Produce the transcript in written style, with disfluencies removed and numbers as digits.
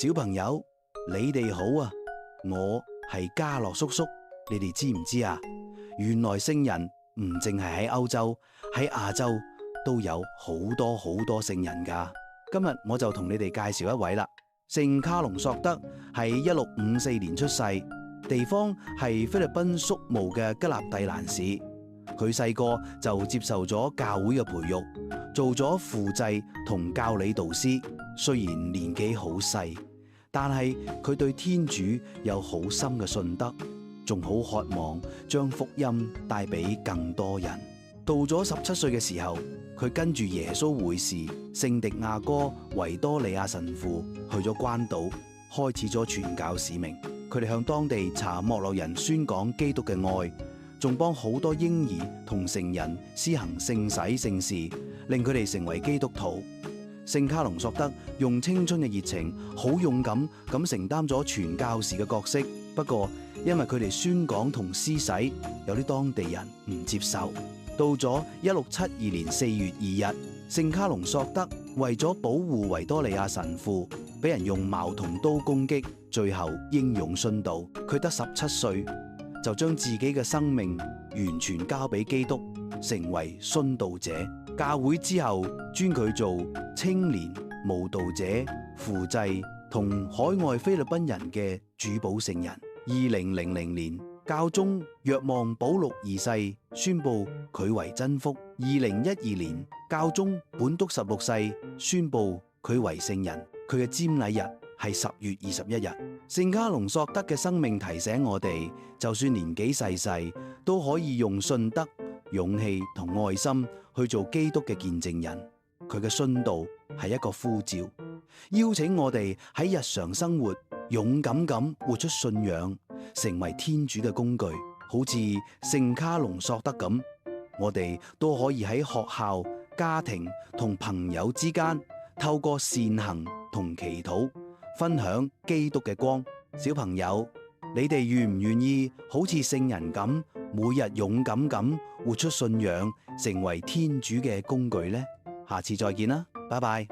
小朋友，你哋好啊！我係嘉樂叔叔，你哋知唔知啊？原來聖人唔淨係喺歐洲，喺亞洲都有好多好多聖人㗎。今日我就同你哋介紹一位啦。聖卡隆索德喺1654年出世，地方係菲律賓宿務嘅吉納蒂蘭市。佢細個就接受咗教會嘅培育，做咗輔祭同教理導師。雖然年紀好細，但係佢對天主有好深嘅信德，仲好渴望將福音帶俾更多人。到咗17歲嘅時候，佢跟住耶穌會士聖狄亞哥維多利亞神父去咗關島，開始咗傳教使命。佢哋向當地查莫洛人宣講基督嘅愛，仲幫好多嬰兒同成人施行聖洗聖事，令佢哋成為基督徒。聖卡隆索德用青春嘅熱情，好勇敢咁承擔咗傳教士嘅角色。不過因為佢哋宣講同施洗，有啲當地人唔接受。到咗1672年4月2日，聖卡隆索德為咗保護維多利亞神父，俾人用矛同刀攻擊，最後英勇殉道。佢得17歲，就將自己嘅生命完全交俾基督，成為殉道者。教會之後尊佢做青年慕道者、輔祭同海外菲律賓人嘅主保聖人。2000年，教宗若望保祿二世宣布佢為真福。2012年，教宗本篤十六世宣布佢為聖人。佢嘅瞻禮日係10月21日。聖卡隆索德嘅生命提醒我哋，就算年紀細細，都可以用信德、勇氣同愛心去做基督嘅見證人。佢嘅殉道係一個呼召，邀請我哋喺日常生活勇敢咁活出信仰，成為天主嘅工具。好似聖卡隆索德咁，我哋都可以喺學校、家庭同朋友之間，透過善行同祈禱，分享基督嘅光。小朋友，你哋願唔願意好似聖人咁，每日勇敢咁活出信仰，成為天主嘅工具呢？下次再見啦，拜拜。